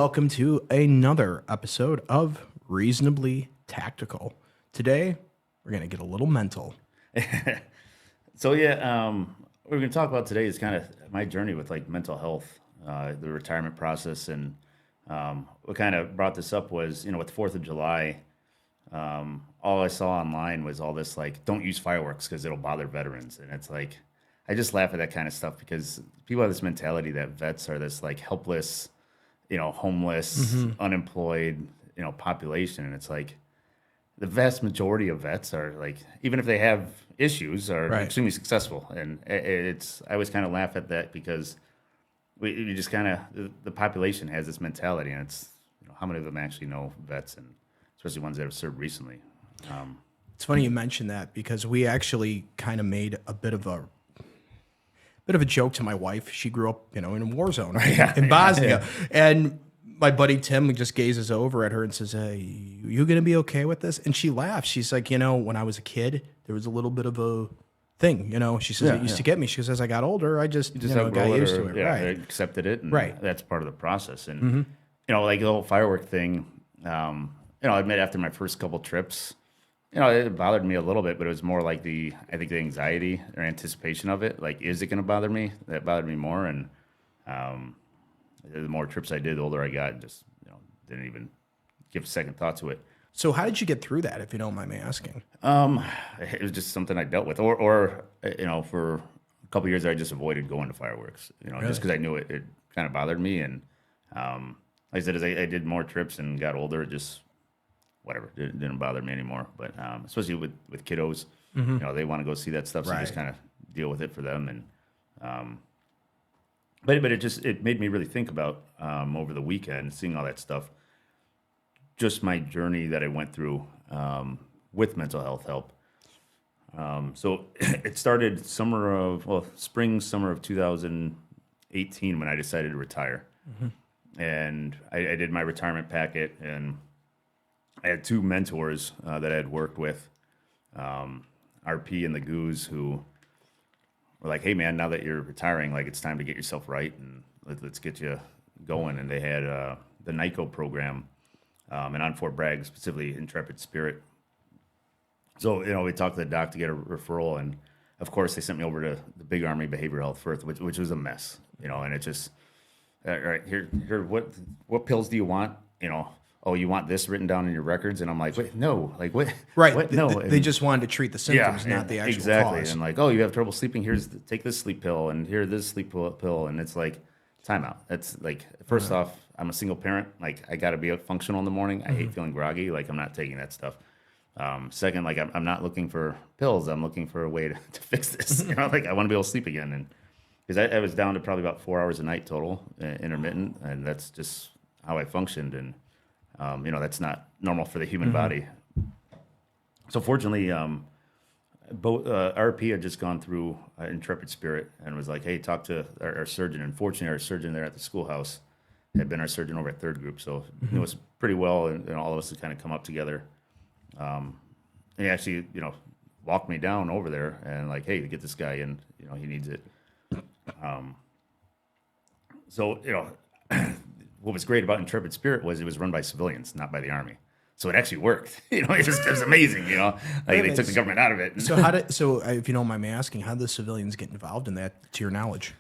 welcome to another episode of Reasonably Tactical. Today, we're going to get a little mental. What we're going to talk about today is kind of my journey with like mental health, the retirement process, and what kind of brought this up was, with 4th of July, all I saw online was all this like, don't use fireworks because it'll bother veterans, and it's like, I just laugh at that kind of stuff because people have this mentality that vets are this like helpless, homeless, unemployed, population, and it's like the vast majority of vets are like, even if they have issues, are extremely successful. And I always kind of laugh at that because we just kind of, the population has this mentality, and it's, how many of them actually know vets, and especially ones that have served recently. It's funny you mentioned that because we actually kind of made a bit of a joke to my wife. She grew up, in a war zone in Bosnia. And my buddy Tim just gazes over at her and says, "Hey, you going to be okay with this?" And she laughs. She's like, when I was a kid, there was a little bit of a thing, She says, it used to get me. She goes, as I got older, I just got used to it. Yeah, I accepted it. And that's part of the process. And, Mm-hmm. Like the whole firework thing, I admit after my first couple trips, it bothered me a little bit, but it was more like the anxiety or anticipation of it. Like, is it going to bother me? That bothered me more. And the more trips I did, the older I got, just, didn't even give a second thought to it. So how did you get through that, if you don't mind me asking? It was just something I dealt with. Or for a couple of years, I just avoided going to fireworks, really? Just because I knew it kind of bothered me. And like I said, as I did more trips and got older, it just, whatever, it didn't bother me anymore. But especially with kiddos, they want to go see that stuff, so you just kind of deal with it for them. And but it made me really think about over the weekend, seeing all that stuff, just my journey that I went through with mental health help. So it started spring, summer of 2018 when I decided to retire. And I did my retirement packet, and I had two mentors that I had worked with, RP and the Goose, who were like, "Hey man, now that you're retiring, like it's time to get yourself right, and let's get you going." And they had the NICO program, and on Fort Bragg, specifically Intrepid Spirit. So, we talked to the doc to get a referral, and of course they sent me over to the Big Army Behavioral Health first, which was a mess, and it just, all right, here, what pills do you want? Oh, you want this written down in your records? And I'm like, wait, no, like what? Right. What? No. They just wanted to treat the symptoms, not the actual cause. And like, oh, you have trouble sleeping? Take this sleep pill, and here this sleep pill, and it's like, timeout. That's like, first off, I'm a single parent. Like, I got to be functional in the morning. I hate feeling groggy. Like, I'm not taking that stuff. Second, like, I'm not looking for pills. I'm looking for a way to fix this. Like, I want to be able to sleep again, and because I was down to probably about 4 hours a night total, intermittent, and that's just how I functioned. And that's not normal for the human body. So fortunately, both RP had just gone through Intrepid Spirit and was like, "Hey, talk to our surgeon." And fortunately, our surgeon there at the schoolhouse had been our surgeon over at Third Group, so knew us pretty well, and all of us had kind of come up together. And he actually, walked me down over there and like, "Hey, get this guy in. He needs it." What was great about Intrepid Spirit was it was run by civilians, not by the Army. So it actually worked. It was amazing. Like they took the government out of it. So if you don't mind me asking, how did the civilians get involved in that, to your knowledge?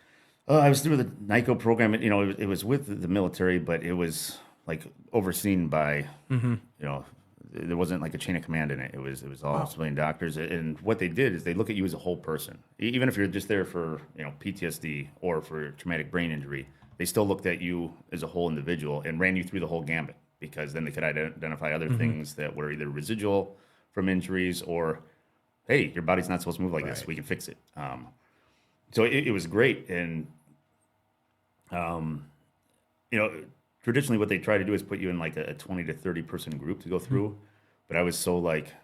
I was through the NICO program. It was with the military, but it was like overseen by, there wasn't like a chain of command in it. It was all civilian doctors. And what they did is they look at you as a whole person, even if you're just there for PTSD or for traumatic brain injury. They still looked at you as a whole individual and ran you through the whole gambit, because then they could identify other things that were either residual from injuries or, hey, your body's not supposed to move like this. We can fix it. So it was great. And, traditionally what they try to do is put you in like a 20 to 30 person group to go through. But I was so like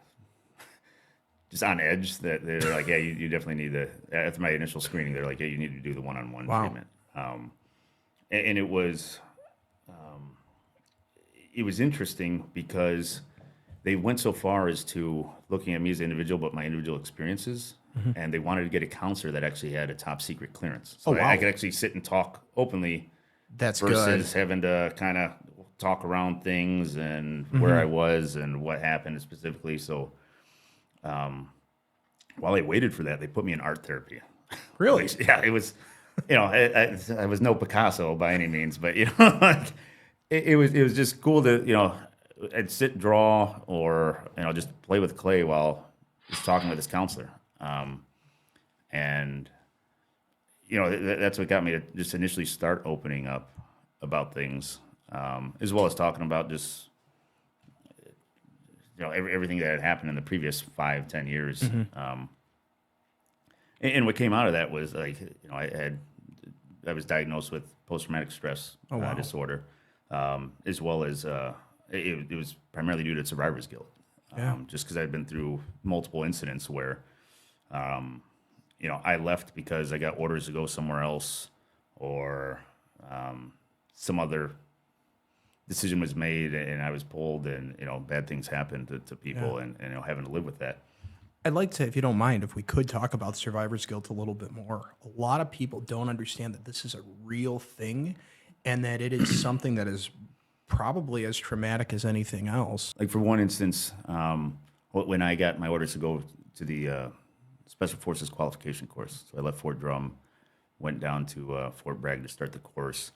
just on edge that they're like, "Yeah, you definitely need after my initial screening, they're like, "Yeah, you need to do the one-on-one treatment." And it was interesting because they went so far as to looking at me as an individual, but my individual experiences, and they wanted to get a counselor that actually had a top secret clearance. So I could actually sit and talk openly That's versus good. having to kind of talk around things and where I was and what happened specifically. So while I waited for that, they put me in art therapy. Really? Yeah, it was, I was no Picasso by any means, but, like, it was just cool to, I'd sit, draw, or, just play with clay while just talking with his counselor. And, that's what got me to just initially start opening up about things, as well as talking about just, everything that had happened in the previous 5-10 years. And what came out of that was, like, I was diagnosed with post-traumatic stress disorder, as well as it was primarily due to survivor's guilt. Just because I'd been through multiple incidents where, I left because I got orders to go somewhere else, or some other decision was made and I was pulled, and bad things happened to people, and having to live with that. I'd like to, if you don't mind, if we could talk about survivor's guilt a little bit more. A lot of people don't understand that this is a real thing, and that it is something that is probably as traumatic as anything else. Like, for one instance, when I got my orders to go to the Special Forces qualification course, so I left Fort Drum, went down to Fort Bragg to start the course,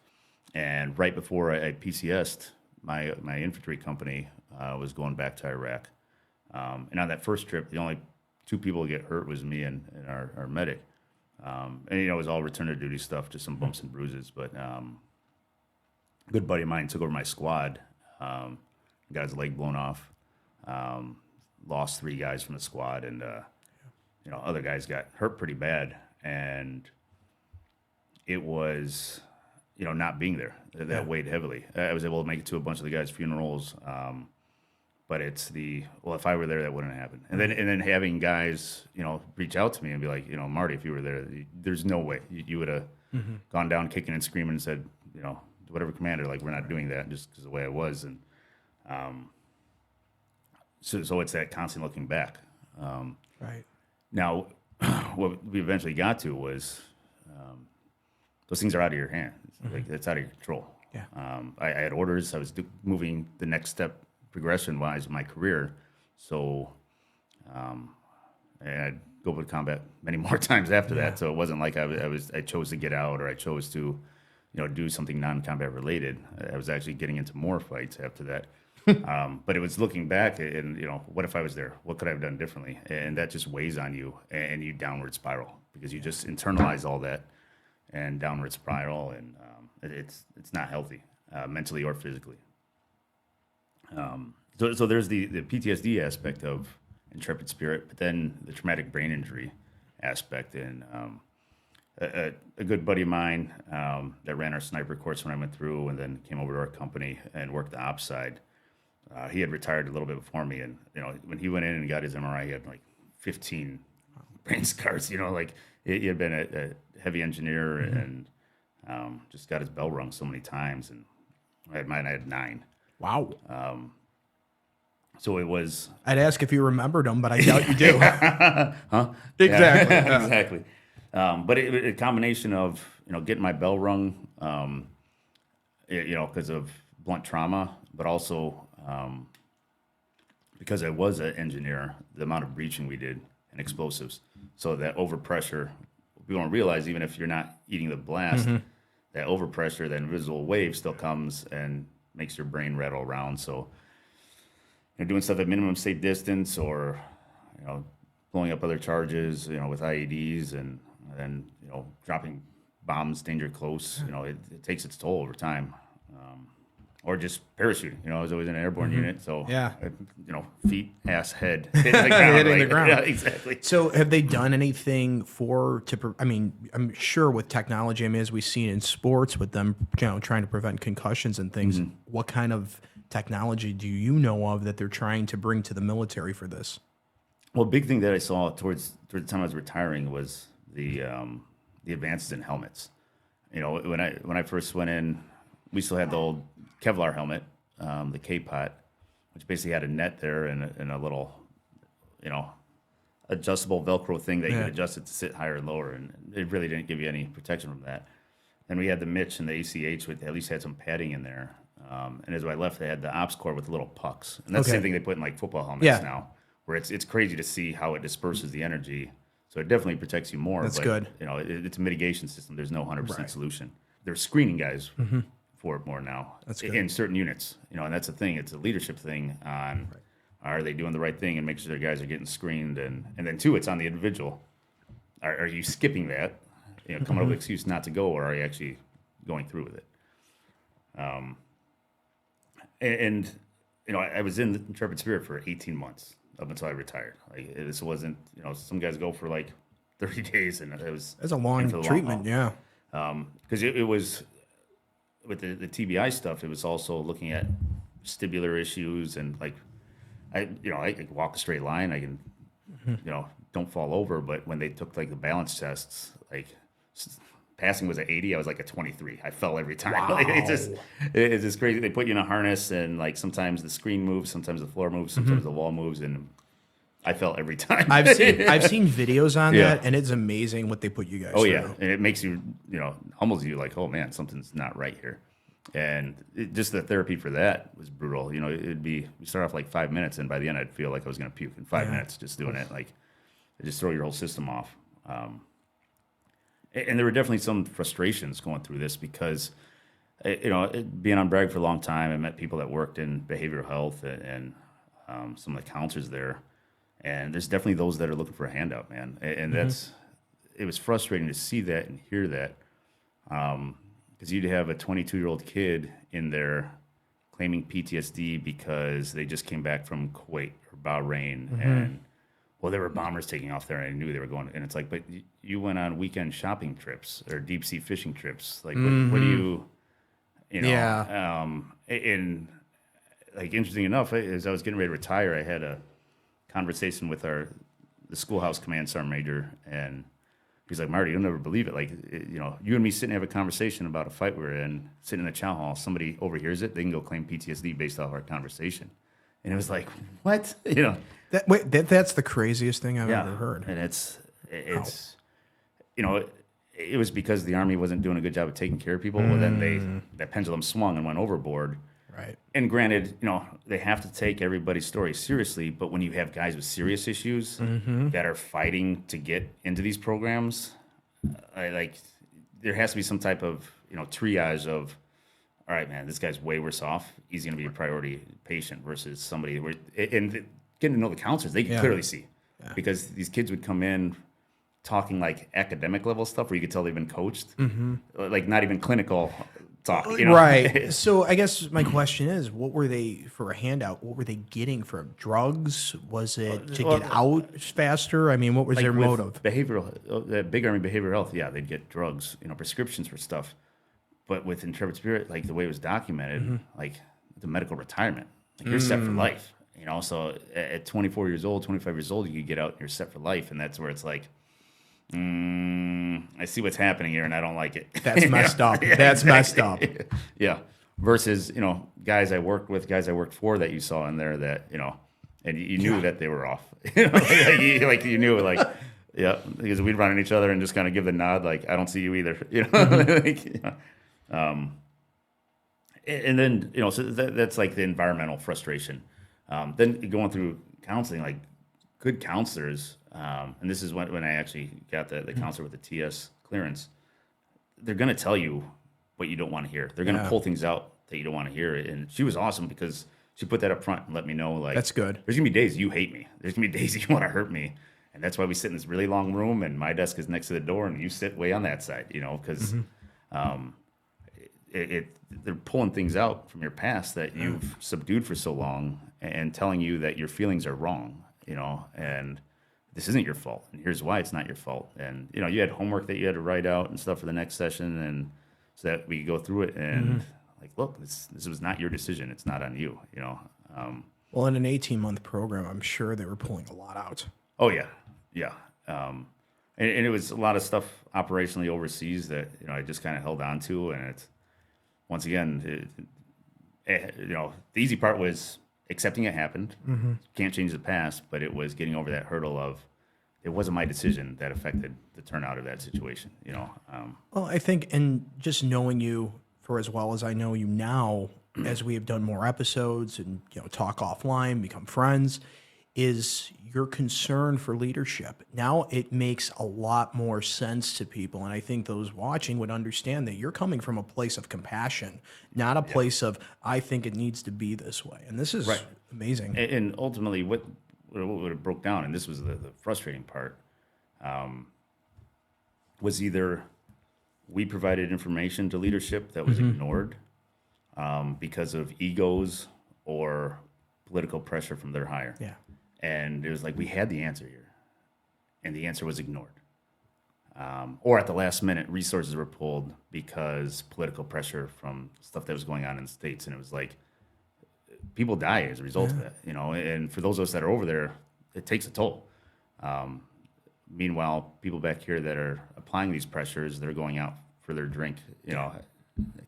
and right before I PCS'd, my infantry company was going back to Iraq, and on that first trip, the only 2 people to get hurt was me and our medic, and it was all return to duty stuff, just some bumps and bruises, but a good buddy of mine took over my squad, got his leg blown off, lost 3 guys from the squad, and other guys got hurt pretty bad, and it was, not being there that weighed heavily. I was able to make it to a bunch of the guys' funerals, but it's if I were there, that wouldn't happen. And then having guys, reach out to me and be like, Marty, if you were there, there's no way you would have gone down kicking and screaming and said, whatever, commander, like, we're not doing that, just because of the way I was. And so it's that constant looking back. Right. Now, what we eventually got to was, those things are out of your hands. Like, it's out of your control. Yeah. I had orders. I was moving the next step progression-wise in my career. So I'd go to combat many more times after that. So it wasn't like I chose to get out, or I chose to, do something non-combat related. I was actually getting into more fights after that. But it was looking back and, what if I was there? What could I have done differently? And that just weighs on you, and you downward spiral, because you just internalize all that and downward spiral, and it's not healthy, mentally or physically. So there's the PTSD aspect of intrepid spirit, but then the traumatic brain injury aspect. And a good buddy of mine that ran our sniper course when I went through, and then came over to our company and worked the ops side. He had retired a little bit before me, and when he went in and got his MRI, he had like 15 brain scars. Like, he had been a heavy engineer, and just got his bell rung so many times, and I had mine. I had 9. Wow. So it was. I'd ask if you remembered them, but I doubt you do. Huh? Exactly. Yeah. Exactly. But a combination of getting my bell rung, because of blunt trauma, but also because I was an engineer, the amount of breaching we did and explosives. So that overpressure, we don't realize, even if you're not eating the blast, that overpressure, that invisible wave still comes and makes your brain rattle around. So doing stuff at minimum safe distance, or blowing up other charges, with IEDs, and then dropping bombs danger close. It takes its toll over time. Or just parachuting. I was always in an airborne unit, so feet, ass, head hitting the ground. Hitting the ground. Yeah, exactly. So have they done anything I'm sure with technology, as we've seen in sports with them, trying to prevent concussions and things, what kind of technology do you know of that they're trying to bring to the military for this? Well, a big thing that I saw towards the time I was retiring was the advances in helmets. When I first went in, we still had the old Kevlar helmet, the K-Pot, which basically had a net there and a little, adjustable Velcro thing that you could adjust it to sit higher and lower, and it really didn't give you any protection from that. Then we had the Mitch and the ACH, which at least had some padding in there. And as I left, they had the ops core with little pucks, and that's the same thing they put in like football helmets now, where it's crazy to see how it disperses the energy. So it definitely protects you more. That's but, good. You know, it's a mitigation system. There's no 100% solution. They're screening guys for it more now. That's good. In certain units, you know, and that's the thing. It's a leadership thing on are they doing the right thing and making sure their guys are getting screened, and then two, it's on the individual. Are you skipping that? You know, coming up with an excuse not to go, or are you actually going through with it? And you know, I was in the Intrepid Spirit for 18 months up until I retired. Like, this wasn't, you know, some guys go for like 30 days, and it was That's a long treatment, yeah. Because it was with the TBI stuff. It was also looking at vestibular issues, and like I can walk a straight line. I can, you know, don't fall over. But when they took like the balance tests, like passing was at 80, I was like a 23. I fell every time. Wow. Like, it's just crazy. They put you in a harness, and like sometimes the screen moves, sometimes the floor moves, sometimes the wall moves, and I fell every time. I've seen videos on that, and it's amazing what they put you guys through. And it makes you, you know, humbles you, like, oh man, something's not right here. And just the therapy for that was brutal. You know, we start off like 5 minutes, and by the end I'd feel like I was going to puke in 5 minutes just doing it. Like, it just throw your whole system off. And there were definitely some frustrations going through this because, you know, being on Bragg for a long time, I met people that worked in behavioral health and some of the counselors there. And there's definitely those that are looking for a handout, man. And it was frustrating to see that and hear that. Because you'd have a 22-year-old kid in there claiming PTSD because they just came back from Kuwait or Bahrain. And, well, there were bombers taking off there, and I knew they were going. And it's like, but you went on weekend shopping trips or deep-sea fishing trips. Like, what do you know? Yeah. And, like, interesting enough, as I was getting ready to retire, I had a conversation with the schoolhouse command sergeant major, and he's like, Marty, you'll never believe it. Like, you know, you and me sitting and have a conversation about a fight we're in, sitting in a chow hall, somebody overhears it, they can go claim PTSD based off our conversation. And it was like, what? You know, that's the craziest thing I've ever heard. And it's you know, it was because the Army wasn't doing a good job of taking care of people. Well, then that pendulum swung and went overboard. Right. And granted, you know, they have to take everybody's story seriously, but when you have guys with serious issues that are fighting to get into these programs, there has to be some type of, you know, triage of, all right, man, this guy's way worse off. He's going to be a priority patient versus somebody where, and getting to know the counselors, they could clearly see because these kids would come in talking like academic level stuff where you could tell they've been coached, like not even clinical talk, you know? Right. So I guess my question is, what were they for a handout? What were they getting for drugs? Was it to get out faster? I mean, what was their motive? Behavioral, big Army behavioral health. Yeah, they'd get drugs, you know, prescriptions for stuff. But with Intrepid Spirit, like the way it was documented, like the medical retirement, like you're set for life, you know. So at 24 years old, 25 years old, you could get out and you're set for life, and that's where it's like, I see what's happening here, and I don't like it. That's messed up. Yeah, that's messed up. Yeah. Versus, you know, guys I worked with, guys I worked for that you saw in there that, you know, and you knew that they were off. You know, like you knew, like, yeah, because we'd run at each other and just kind of give the nod, like, I don't see you either. You know, like, you know. And then, you know, so that's like the environmental frustration. Then going through counseling, like good counselors, and this is when I actually got the counselor with the TS clearance, they're going to tell you what you don't want to hear. They're going to pull things out that you don't want to hear. And she was awesome because she put that up front and let me know, like, that's good. There's going to be days you hate me. There's going to be days you want to hurt me. And that's why we sit in this really long room, and my desk is next to the door, and you sit way on that side, you know, because they're pulling things out from your past that you've subdued for so long and telling you that your feelings are wrong, you know, and this isn't your fault, and here's why it's not your fault. And, you know, you had homework that you had to write out and stuff for the next session, and so that we could go through it and like, look, this was not your decision. It's not on you, you know. Well, in an 18-month program, I'm sure they were pulling a lot out. Oh, yeah. Yeah. And it was a lot of stuff operationally overseas that, you know, I just kind of held on to. And it's, once again, you know, the easy part was accepting it happened. Can't change the past, but it was getting over that hurdle of it wasn't my decision that affected the turnout of that situation, you know. Well, I think, and just knowing you for as well as I know you now, as we have done more episodes and talk offline, become friends, is your concern for leadership. Now it makes a lot more sense to people, and I think those watching would understand that you're coming from a place of compassion, not a place of I think it needs to be this way. And this is amazing. And ultimately, what it broke down, and this was the frustrating part, was either we provided information to leadership that was ignored because of egos or political pressure from their higher. Yeah. And it was like we had the answer here, and the answer was ignored. Or at the last minute, resources were pulled because political pressure from stuff that was going on in the States. And it was like people die as a result of that, And for those of us that are over there, it takes a toll. Meanwhile, people back here that are applying these pressures, they're going out for their drink,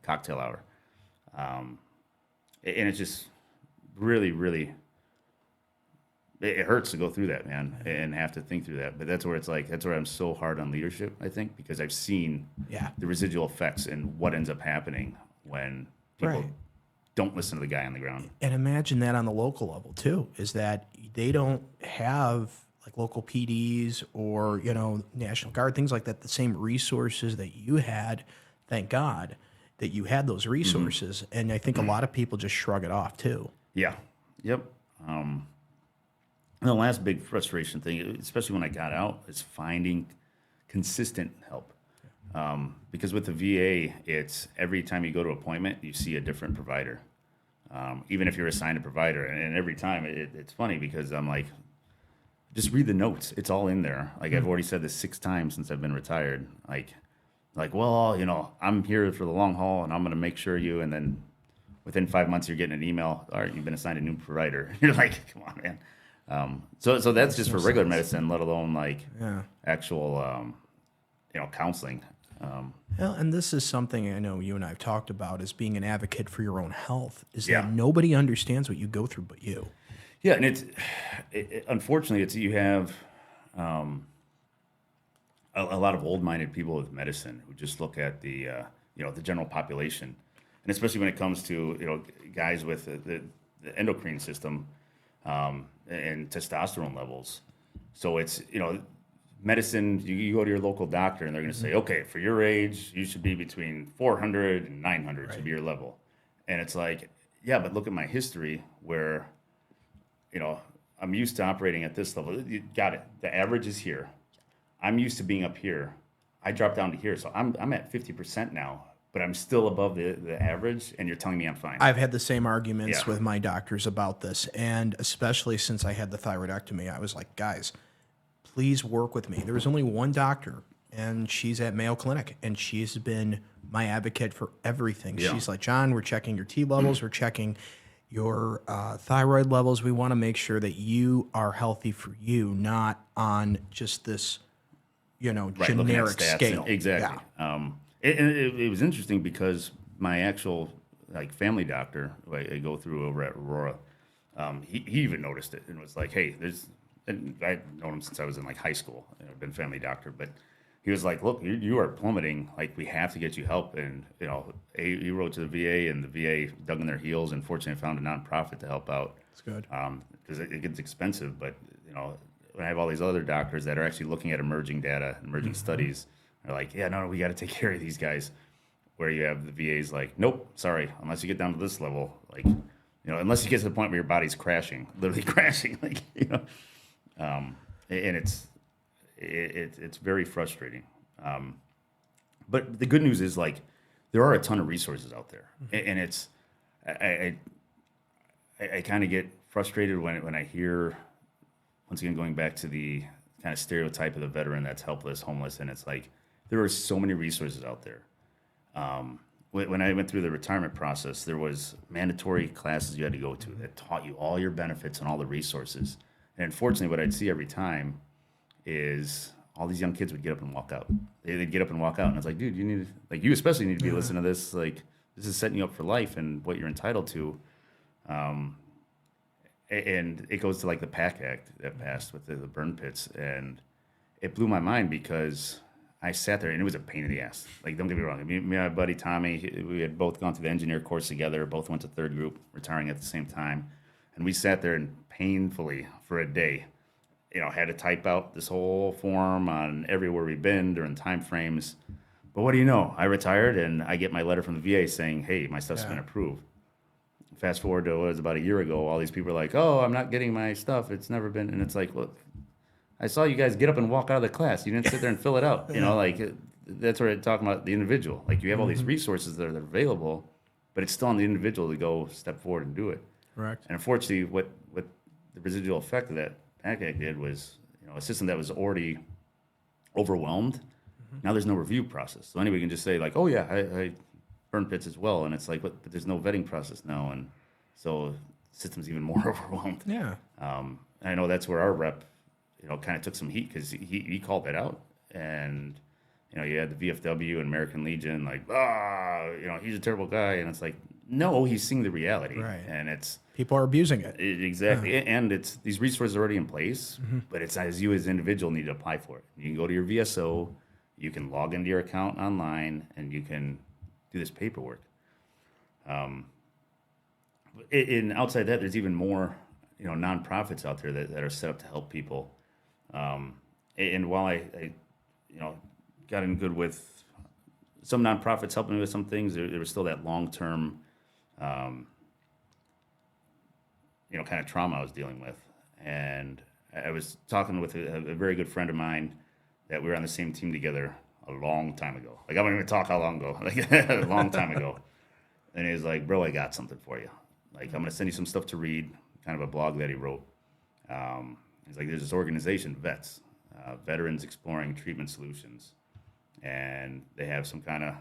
cocktail hour. And it's just really, really, it hurts to go through that, man, and have to think through that. But that's where I'm so hard on leadership, I think, because I've seen the residual effects and what ends up happening when people don't listen to the guy on the ground. And imagine that on the local level too, is that they don't have like local PDs or, National Guard, things like that, the same resources that you had. Thank God that you had those resources. And I think a lot of people just shrug it off too. Yeah. Yep. And the last big frustration thing, especially when I got out, is finding consistent help. Because with the VA, it's every time you go to an appointment, you see a different provider. Even if you're assigned a provider. And every time, it's funny because I'm like, just read the notes. It's all in there. Like I've already said this 6 times since I've been retired. Like, well, I'm here for the long haul, and I'm going to make sure you. And then within 5 months, you're getting an email. All right, you've been assigned a new provider. You're like, come on, man. So that's just for regular medicine, let alone actual, counseling. Well, and this is something I know you and I have talked about, is being an advocate for your own health. Is that nobody understands what you go through but you. Yeah, and unfortunately, you have a lot of old-minded people with medicine who just look at the general population, and especially when it comes to guys with the endocrine system and testosterone levels. So it's medicine. You go to your local doctor, and they're going to say, okay, for your age, you should be between 400 and 900 should be your level, and it's like, yeah, but look at my history where. I'm used to operating at this level. You got it. The average is here. I'm used to being up here. I dropped down to here. So I'm at 50% now, but I'm still above the average, and you're telling me I'm fine. I've had the same arguments with my doctors about this, and especially since I had the thyroidectomy, I was like, guys, please work with me. There was only one doctor, and she's at Mayo Clinic, and she's been my advocate for everything. Yeah. She's like, John, we're checking your T levels. We're checking your thyroid levels. We want to make sure that you are healthy for you, not on just this, generic scale. Exactly. Yeah. It was interesting because my actual family doctor, I go through over at Aurora, he even noticed it and was like, hey, and I've known him since I was in high school. I've been a family doctor, but he was like, look, you are plummeting. We have to get you help. And, he wrote to the VA, and the VA dug in their heels and fortunately found a nonprofit to help out. That's good. Because it gets expensive. But, when I have all these other doctors that are actually looking at emerging data, emerging studies, they're like, yeah, no, we got to take care of these guys. Where you have the VA's like, nope, sorry, unless you get down to this level, unless you get to the point where your body's crashing, literally crashing, and it's very frustrating. But the good news is there are a ton of resources out there, and it's I kind of get frustrated when I hear, once again, going back to the kind of stereotype of the veteran that's helpless, homeless, and it's like there are so many resources out there. When I went through the retirement process, there was mandatory classes you had to go to that taught you all your benefits and all the resources. And unfortunately, what I'd see every time is all these young kids would get up and walk out. They'd get up and walk out, and I was like, dude, you need to, you especially need to be listening to this. This is setting you up for life and what you're entitled to. And it goes to the PAC Act that passed with the burn pits, and it blew my mind because I sat there, and it was a pain in the ass. Like, don't get me wrong. Me and my buddy Tommy, we had both gone through the engineer course together, both went to third group, retiring at the same time. And we sat there and painfully for a day, had to type out this whole form on everywhere we've been during time frames. But what do you know? I retired, and I get my letter from the VA saying, hey, my stuff's been approved. Fast forward to it was about a year ago, all these people are like, oh, I'm not getting my stuff. It's never been. And it's like, look, I saw you guys get up and walk out of the class. You didn't sit there and fill it out. That's where I'm talking about the individual. Like, you have all these resources that are available, but it's still on the individual to go step forward and do it. Correct. And unfortunately, what the residual effect of that Panic Act did was, a system that was already overwhelmed. Now there's no review process. So anybody can just say, like, oh, yeah, I burn pits as well. And it's like, but there's no vetting process now. And so the system's even more overwhelmed. Yeah. I know that's where our rep, kind of took some heat because he called that out. And, you had the VFW and American Legion, like, he's a terrible guy. And it's like, no, he's seeing the reality. Right. And it's... People are abusing it. Exactly. And it's these resources are already in place, but it's as you as an individual need to apply for it. You can go to your VSO, you can log into your account online, and you can do this paperwork. And outside that, there's even more, nonprofits out there that are set up to help people. And while I got in good with some nonprofits helping me with some things, there was still that long-term, kind of trauma I was dealing with. And I was talking with a very good friend of mine that we were on the same team together a long time ago. Like, I don't even talk how long ago, like a long time ago. And he was like, bro, I got something for you. Like, I'm going to send you some stuff to read, kind of a blog that he wrote. He's like, there's this organization, VETS, Veterans Exploring Treatment Solutions. And they have some kind of,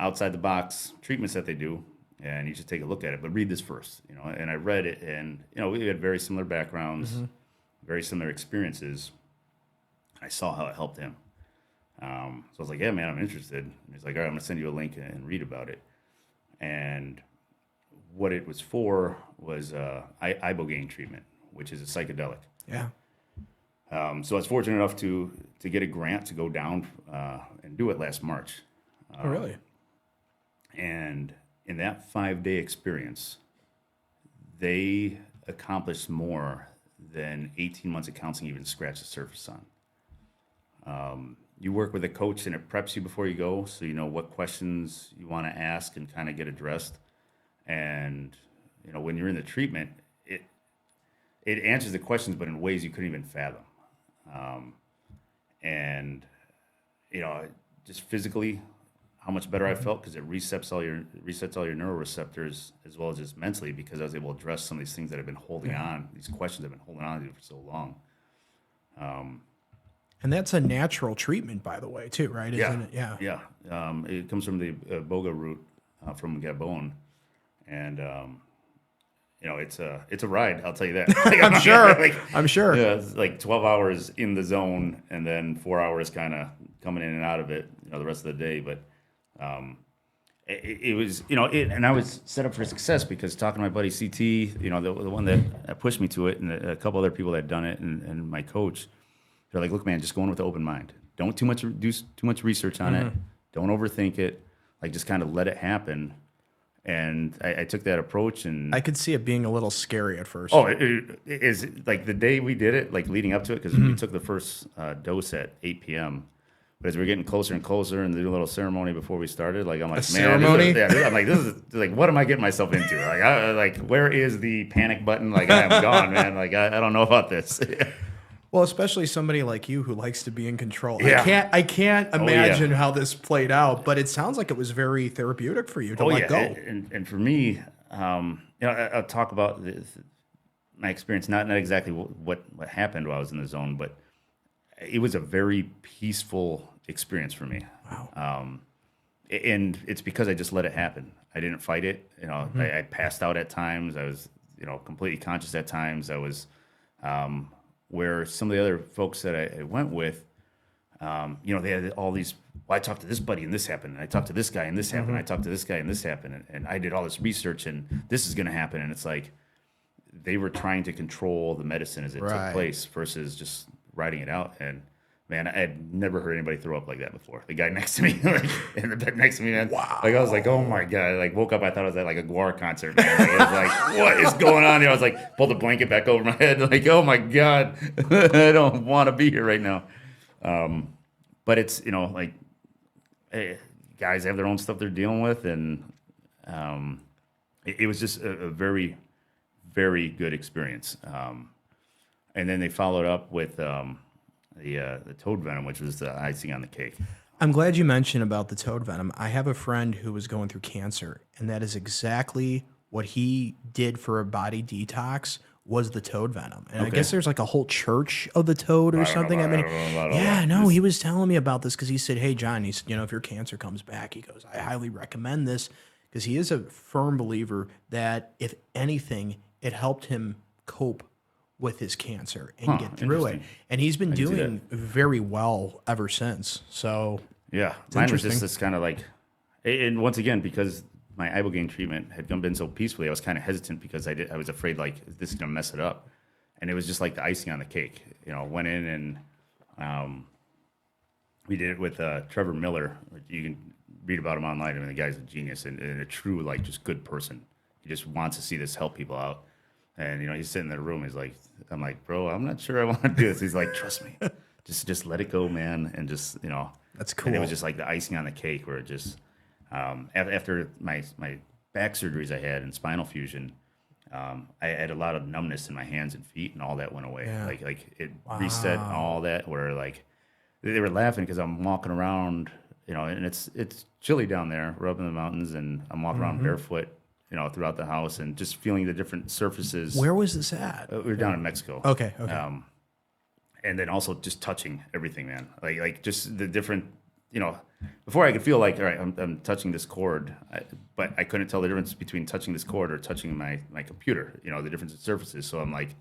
outside the box treatments that they do. And you should take a look at it, but read this first, And I read it, and, we had very similar backgrounds, very similar experiences. I saw how it helped him. So I was like, yeah, man, I'm interested. And he's like, all right, I'm going to send you a link and read about it. And what it was for was ibogaine treatment, which is a psychedelic. Yeah. So I was fortunate enough to get a grant to go down and do it last March. Oh, really? And in that 5-day experience, they accomplished more than 18 months of counseling even scratched the surface on. You work with a coach, and it preps you before you go, so you know what questions you want to ask and kind of get addressed. And when you're in the treatment, it answers the questions, but in ways you couldn't even fathom. And just physically, how much better I felt, because it resets all your neuroreceptors, as well as just mentally, because I was able to address some of these things that have been holding on, these questions have been holding on to for so long. And that's a natural treatment, by the way, too, right? Isn't it? Yeah. It comes from the boga root from Gabon, and it's a ride. I'll tell you that. I'm sure. I'm sure. Yeah, it's like 12 hours in the zone, and then 4 hours kind of coming in and out of it, the rest of the day. But it was, and I was set up for success because talking to my buddy CT, the one that pushed me to it, and a couple other people that had done it, and my coach. They're like, look, man, just go in with an open mind. Don't do too much research on it. Don't overthink it. Like, just kind of let it happen. And I took that approach, and I could see it being a little scary at first. Oh, it is like the day we did it, like leading up to it, because we took the first dose at 8 p.m. But as we're getting closer and closer, and do a little ceremony before we started, like, I'm like, ceremony? I'm like, this is like, what am I getting myself into? Like, where is the panic button? Like, I'm gone, man. Like, I don't know about this. Well, especially somebody like you who likes to be in control. Yeah. I can't imagine how this played out, but it sounds like it was very therapeutic for you to let go. And for me, I'll talk about my experience, not exactly what happened while I was in the zone, but it was a very peaceful experience for me. Wow. And it's because I just let it happen. I didn't fight it. I passed out at times. I was, completely conscious at times. I was, where some of the other folks that I went with, they had all these, well, I talked to this buddy and this happened, and I talked to this guy and this happened, I talked to this guy and this happened, and I did all this research and this is going to happen. And it's like they were trying to control the medicine as it took place versus just writing it out. And man, I had never heard anybody throw up like that before. The guy next to me, like, in the bed next to me, man. Wow. Like, I was like, oh my God. I like woke up, I thought I was at like a Guar concert, man. Like, I was like, what is going on here? I was like, pulled the blanket back over my head, like, oh my God, I don't want to be here right now. But it's, like, hey, guys have their own stuff they're dealing with, and it was just a very, very good experience. And then they followed up with the toad venom, which was the icing on the cake. I'm glad you mentioned about the toad venom. I have a friend who was going through cancer, and that is exactly what he did for a body detox was the toad venom. And I guess there's like a whole church of the toad or something. He was telling me about this because he said, hey, John, if your cancer comes back, he goes, I highly recommend this, because he is a firm believer that if anything, it helped him cope with his cancer and get through it. And he's been doing very well ever since. So yeah, mine was just this kind of like, and once again, because my ibogaine treatment had been so peacefully, I was kind of hesitant because I was afraid like this is gonna mess it up. And it was just like the icing on the cake. Went in and we did it with Trevor Miller. You can read about him online. I mean, the guy's a genius and a true like just good person. He just wants to see this help people out. And he's sitting in the room. He's like, I'm like, bro, I'm not sure I want to do this. He's like, trust me, just let it go, man, and just That's cool. And it was just like the icing on the cake, where it just after my back surgeries I had and spinal fusion, I had a lot of numbness in my hands and feet, and all that went away. Yeah. Like it reset all that. Where like they were laughing because I'm walking around, and it's chilly down there. We're up in the mountains, and I'm walking around barefoot. Throughout the house and just feeling the different surfaces. Where was this at? We were down in Mexico. Okay. And then also just touching everything, man. Like just the different, before I could feel like, all right, I'm touching this cord, but I couldn't tell the difference between touching this cord or touching my computer, the difference in surfaces. So I'm like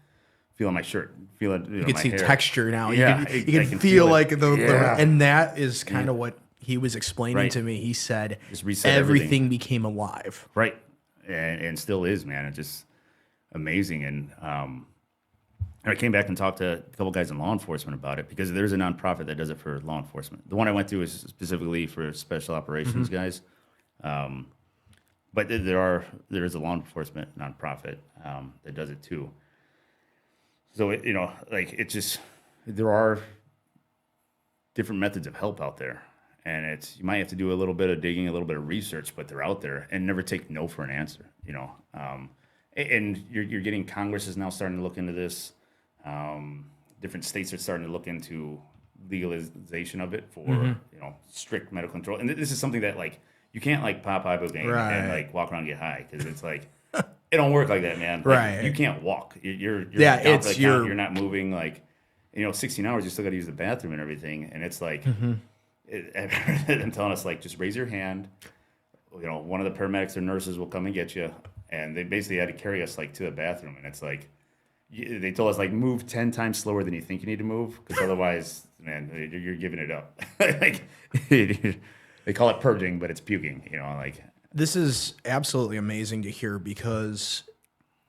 feeling my shirt, feeling, you can my see hair. texture now. Yeah, you can feel like the and that is kind of what he was explaining Right. to me. He said Just reset everything everything. became alive. Right. And still is, man. It's just amazing. And I came back and talked to a couple guys in law enforcement about it, because there's a nonprofit that does it for law enforcement. The one I went to is specifically for special operations guys. But there is a law enforcement nonprofit that does it too. So there are different methods of help out there. And you might have to do a little bit of digging, a little bit of research, but they're out there, and never take no for an answer. And you're getting Congress is now starting to look into this. Different states are starting to look into legalization of it for strict medical control. And this is something that like you can't like pop ibogaine and like walk around and get high, because it's like it don't work like that, man. Like, Right. you can't walk. You're you're not moving. Like 16 hours, you still got to use the bathroom and everything, and it's like. I'm telling us, like, just raise your hand. One of the paramedics or nurses will come and get you. And they basically had to carry us, like, to the bathroom. And it's like, they told us, like, move 10 times slower than you think you need to move, because otherwise, man, you're giving it up. Like, they call it purging, but it's puking, like. This is absolutely amazing to hear, because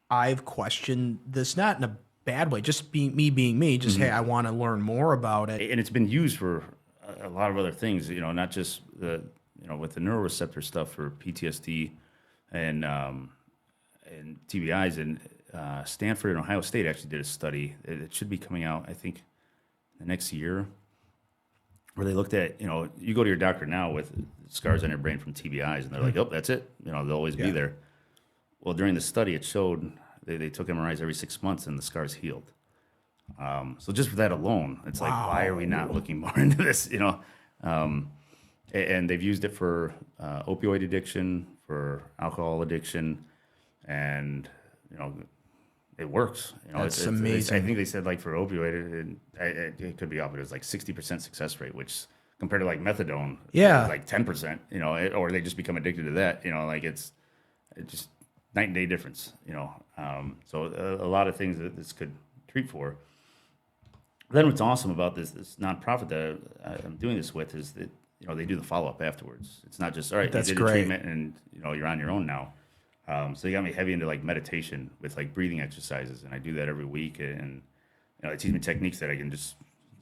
I've questioned this, not in a bad way, just being me, just, hey, I want to learn more about it. And it's been used for a lot of other things, not just with the neuroreceptor stuff for PTSD and TBIs. And Stanford and Ohio State actually did a study. It should be coming out, I think, the next year, where they looked at, you go to your doctor now with scars on your brain from TBIs, and they're like, oh, that's it. They'll always be there. Well, during the study, it showed they took MRIs every 6 months, and the scars healed. So just for that alone, it's like, why are we not looking more into this? And they've used it for opioid addiction, for alcohol addiction, and it works. That's amazing. I think they said like for opioid, it could be off, but it was like 60% success rate, which compared to like methadone, Yeah. like 10%. Or they just become addicted to that. Like it's just night and day difference. So a lot of things that this could treat for. Then what's awesome about this nonprofit that I'm doing this with is that they do the follow up afterwards. It's not just all right. That's you did great. a treatment and you're on your own now. So they got me heavy into like meditation with like breathing exercises, and I do that every week. And they teach me techniques that I can just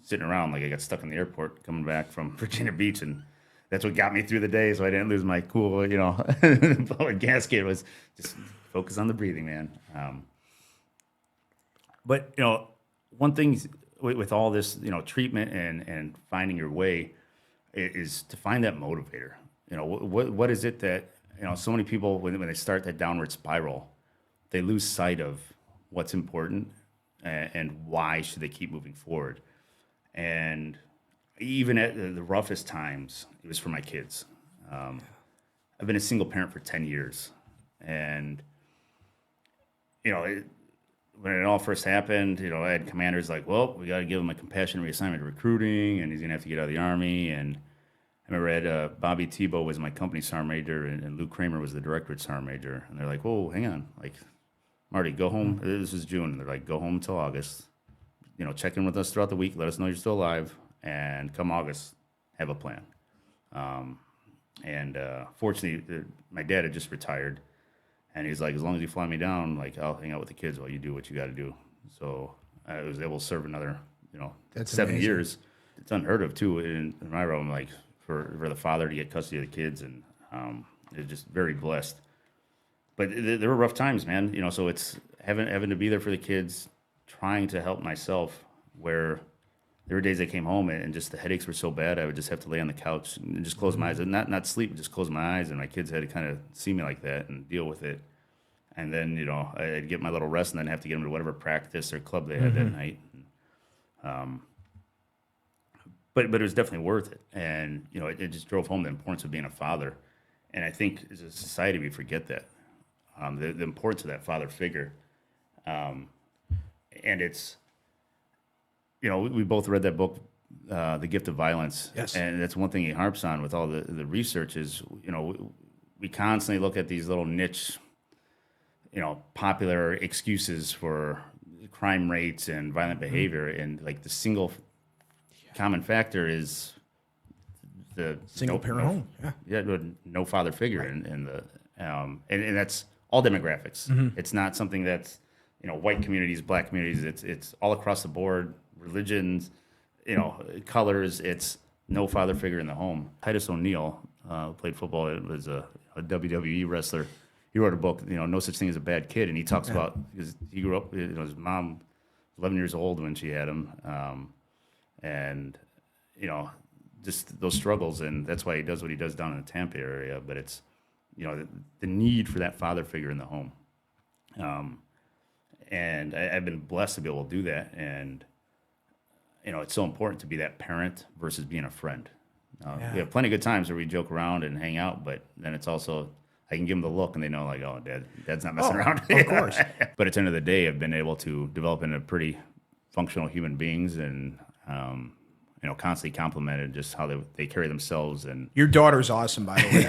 sitting around. Like I got stuck in the airport coming back from Virginia Beach, and that's what got me through the day, so I didn't lose my cool, blowing gasket. Was just focus on the breathing, man. But one thing with all this, treatment and finding your way is to find that motivator. What is it that so many people when they start that downward spiral, they lose sight of what's important and why should they keep moving forward. And even at the roughest times, it was for my kids. I've been a single parent for 10 years. And, when it all first happened, I had commanders like, well, we got to give him a compassionate reassignment to recruiting, and he's going to have to get out of the Army. And I remember I had Bobby Tebow was my company sergeant major, and Luke Kramer was the directorate sergeant major. And they're like, whoa, hang on. Like, Marty, go home. This is June. And they're like, go home until August. Check in with us throughout the week. Let us know you're still alive. And come August, have a plan. Fortunately, my dad had just retired. And he's like, as long as you fly me down, like I'll hang out with the kids while you do what you got to do. So I was able to serve another, That's 7 amazing. years. It's unheard of too in my realm, like for the father to get custody of the kids, and it's just very blessed. But there were rough times, man. So it's having to be there for the kids, trying to help myself. Where there were days I came home and just the headaches were so bad, I would just have to lay on the couch and just close my eyes, and not sleep, just close my eyes. And my kids had to kind of see me like that and deal with it. And then, I'd get my little rest and then have to get them to whatever practice or club they had that night. But it was definitely worth it. And, it just drove home the importance of being a father. And I think as a society, we forget that, the importance of that father figure. And it's, we both read that book, The Gift of Violence. Yes. And that's one thing he harps on with all the research is, we constantly look at these little niche, popular excuses for crime rates and violent behavior. And like the single common factor is the Single parent home. Yeah. No father figure in the, and that's all demographics. It's not something that's, white communities, black communities. It's all across the board. Religions, colors. It's no father figure in the home. Titus O'Neil played football. It was a WWE wrestler. He wrote a book, No Such Thing as a Bad Kid, and he talks about because he grew up. His mom, 11 years old when she had him, and just those struggles, and that's why he does what he does down in the Tampa area. But it's the need for that father figure in the home, and I've been blessed to be able to do that, and. It's so important to be that parent versus being a friend. We have plenty of good times where we joke around and hang out, but then it's also, I can give them the look and they know like, oh, dad's not messing around. Of course. But at the end of the day, I've been able to develop into pretty functional human beings and, constantly complimented just how they carry themselves. And Your daughter's awesome, by the way.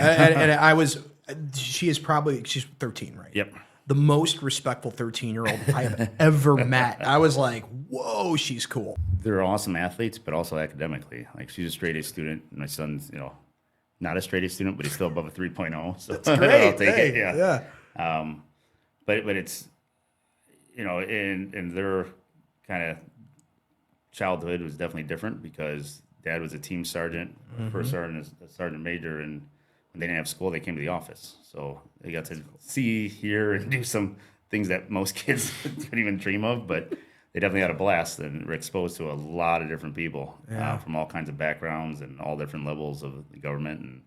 and she's 13, right? Yep. The most respectful 13-year-old I have ever met. I was like, whoa, she's cool. They're awesome athletes, but also academically. Like she's a straight A student. My son's, not a straight A student, but he's still above a 3.0. So That's great. I'll take it. Yeah. But it's, and their kind of childhood was definitely different because dad was a team sergeant, first sergeant, a sergeant major, and when they didn't have school, they came to the office. So they got to see, hear, and do some things that most kids couldn't even dream of, but they definitely had a blast and were exposed to a lot of different people from all kinds of backgrounds and all different levels of the government.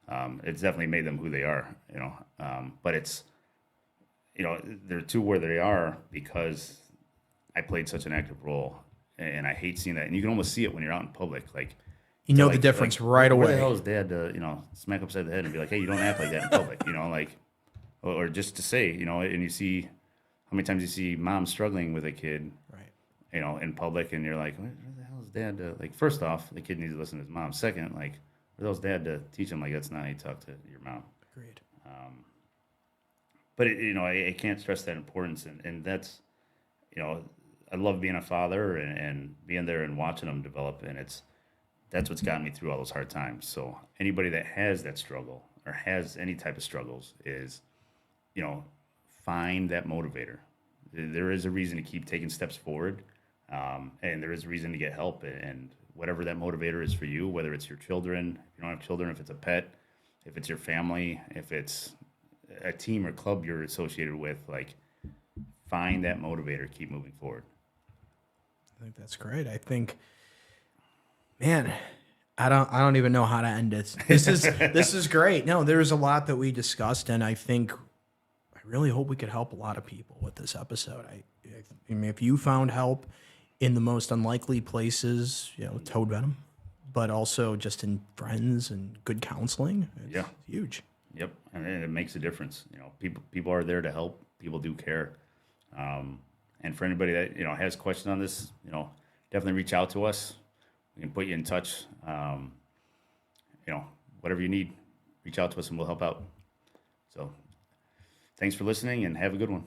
And it's definitely made them who they are, but it's, they're two where they are because I played such an active role and I hate seeing that. And you can almost see it when you're out in public. Like, You know the difference right Where away. the hell is dad to, smack upside the head and be like, hey, you don't act like that in public, or just to say, and you see how many times you see mom struggling with a kid, Right. In public, and you're like, where the hell is dad to, first off, the kid needs to listen to his mom. Second, where the hell's dad to teach him, that's not how you talk to your mom. Agreed. But, I can't stress that importance, and that's, I love being a father and being there and watching them develop, and that's what's gotten me through all those hard times. So anybody that has that struggle or has any type of struggles is, find that motivator. There is a reason to keep taking steps forward. And there is reason to get help, and whatever that motivator is for you, whether it's your children, if you don't have children, if it's a pet, if it's your family, if it's a team or club you're associated with, like, find that motivator, keep moving forward. I think that's great. I think, man, I don't even know how to end it. This is great. No, there's a lot that we discussed, and I really hope we could help a lot of people with this episode. I mean, if you found help in the most unlikely places, toad venom, but also just in friends and good counseling, it's huge. Yep, and it makes a difference. People are there to help. People do care. And for anybody that has questions on this, definitely reach out to us. We can put you in touch. Whatever you need, reach out to us and we'll help out. So, thanks for listening and have a good one.